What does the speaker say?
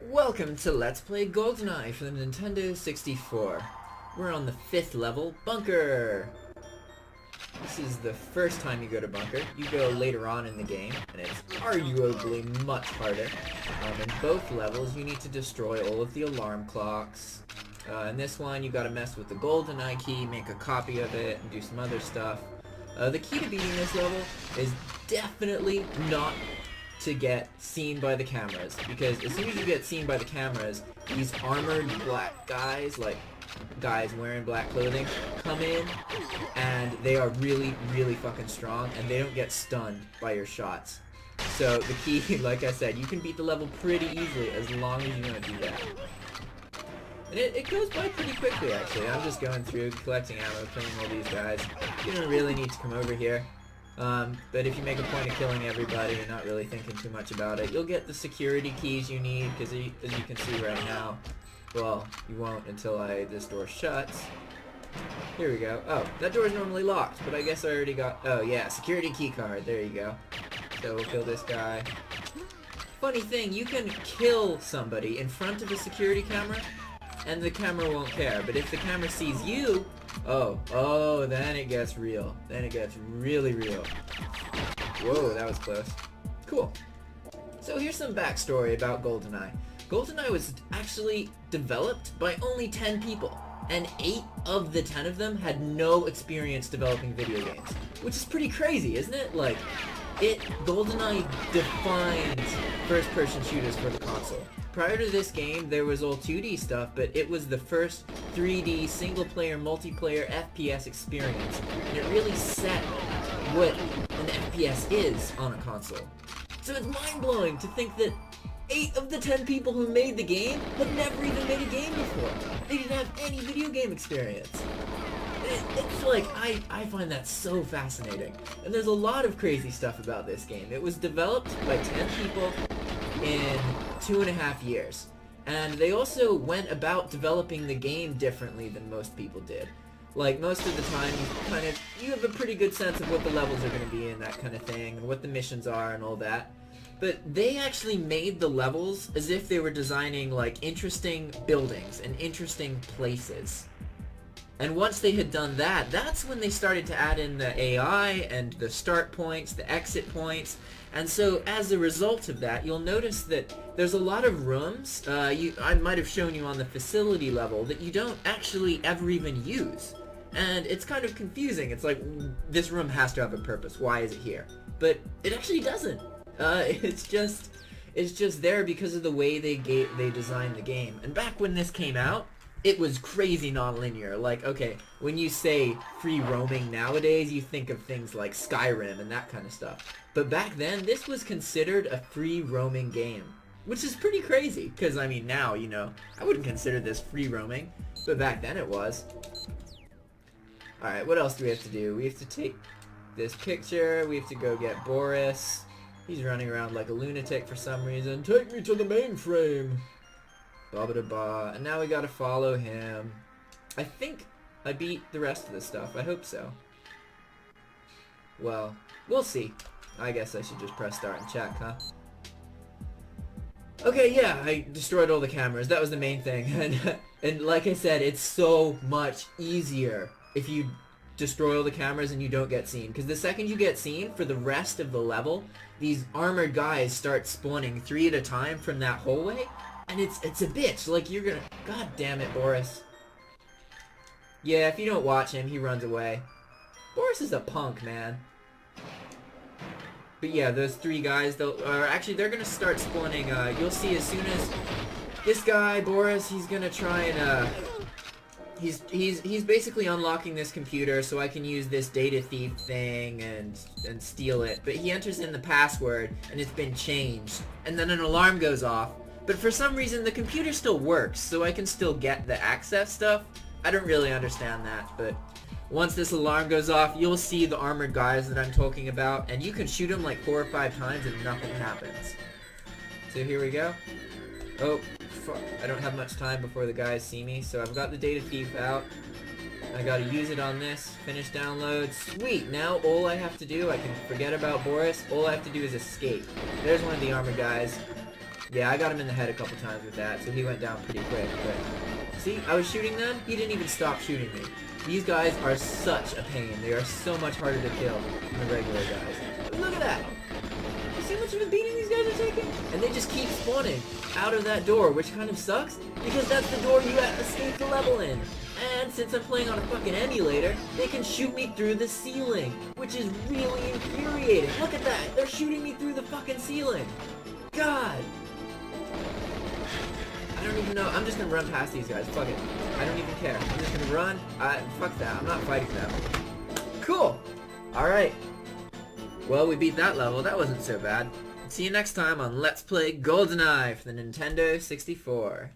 Welcome to Let's Play Goldeneye for the Nintendo 64. We're on the 5th level, Bunker! This is the first time you go to Bunker. You go later on in the game, and it's arguably much harder. In both levels, you need to destroy all of the alarm clocks. In this one, you gotta mess with the Goldeneye key, make a copy of it, and do some other stuff. The key to beating this level is definitely not to get seen by the cameras, because as soon as you get seen by the cameras, these armored black guys, like guys wearing black clothing, come in and they are really fucking strong, and they don't get stunned by your shots. So the key, like I said, you can beat the level pretty easily as long as you don't do that. And it goes by pretty quickly, actually. I'm just going through, collecting ammo, killing all these guys. You don't really need to come over here. But if you make a point of killing everybody and not really thinking too much about it, you'll get the security keys you need, because as you can see right now, well, you won't until this door shuts. Here we go. Oh, that door is normally locked, but I guess I already got, oh yeah, security key card, there you go. So we'll kill this guy. Funny thing, you can kill somebody in front of a security camera, and the camera won't care, but if the camera sees you, oh, then it gets real. Then it gets really real. Whoa, that was close. Cool. So here's some backstory about Goldeneye. Goldeneye was actually developed by only 10 people, and 8 of the 10 of them had no experience developing video games. Which is pretty crazy, isn't it? Like, Goldeneye defined first-person shooters for the console. Prior to this game, there was all 2D stuff, but it was the first 3D single-player, multiplayer FPS experience, and it really set what an FPS is on a console. So it's mind-blowing to think that 8 of the 10 people who made the game had never even made a game before. They didn't have any video game experience. It's like, I find that so fascinating. And there's a lot of crazy stuff about this game. It was developed by 10 people in 2.5 years. And they also went about developing the game differently than most people did. Like, most of the time, you have a pretty good sense of what the levels are going to be and that kind of thing, and what the missions are and all that. But they actually made the levels as if they were designing, like, interesting buildings and interesting places. And once they had done that, that's when they started to add in the AI and the start points, the exit points. And so as a result of that, you'll notice that there's a lot of rooms, I might have shown you on the facility level, that you don't actually ever even use. And it's kind of confusing. It's like, this room has to have a purpose. Why is it here? But it actually doesn't. It's just there because of the way they designed the game. And back when this came out, it was crazy non-linear. Like, okay, when you say free roaming nowadays, you think of things like Skyrim and that kind of stuff. But back then, this was considered a free roaming game, which is pretty crazy, because, I mean, now, you know, I wouldn't consider this free roaming, but back then it was. Alright, what else do we have to do? We have to take this picture, we have to go get Boris. He's running around like a lunatic for some reason. Take me to the mainframe! Ba-ba-da-ba. And now we gotta follow him. I think I beat the rest of this stuff. I hope so. Well, we'll see. I guess I should just press start and check, huh? Okay, yeah, I destroyed all the cameras. That was the main thing. And like I said, it's so much easier if you destroy all the cameras and you don't get seen. Because the second you get seen, for the rest of the level, these armored guys start spawning 3 at a time from that hallway. And it's a bitch. Like, you're gonna... God damn it, Boris. Yeah, if you don't watch him, he runs away. Boris is a punk, man. But yeah, those 3 guys, they're gonna start spawning, you'll see as soon as this guy, Boris, he's gonna try and, he's basically unlocking this computer so I can use this data thief thing and steal it. But he enters in the password, and it's been changed. And then an alarm goes off. But for some reason, the computer still works, so I can still get the access stuff. I don't really understand that, but once this alarm goes off, you'll see the armored guys that I'm talking about, and you can shoot them like 4 or 5 times and nothing happens. So here we go. Oh, fuck. I don't have much time before the guys see me, so I've got the data thief out. I gotta use it on this. Finish download. Sweet! Now all I have to do, I can forget about Boris. All I have to do is escape. There's one of the armored guys. Yeah, I got him in the head a couple times with that, so he went down pretty quick, but... See, I was shooting them, he didn't even stop shooting me. These guys are such a pain. They are so much harder to kill than the regular guys. But look at that! You see how much of a beating these guys are taking? And they just keep spawning out of that door, which kind of sucks, because that's the door you escape the level in. And since I'm playing on a fucking emulator, they can shoot me through the ceiling, which is really infuriating. Look at that! They're shooting me through the fucking ceiling! God! I don't even know. I'm just gonna run past these guys. Fuck it. I don't even care. I'm just gonna run. Fuck that. I'm not fighting them. Cool! Alright. Well, we beat that level. That wasn't so bad. See you next time on Let's Play Goldeneye for the Nintendo 64.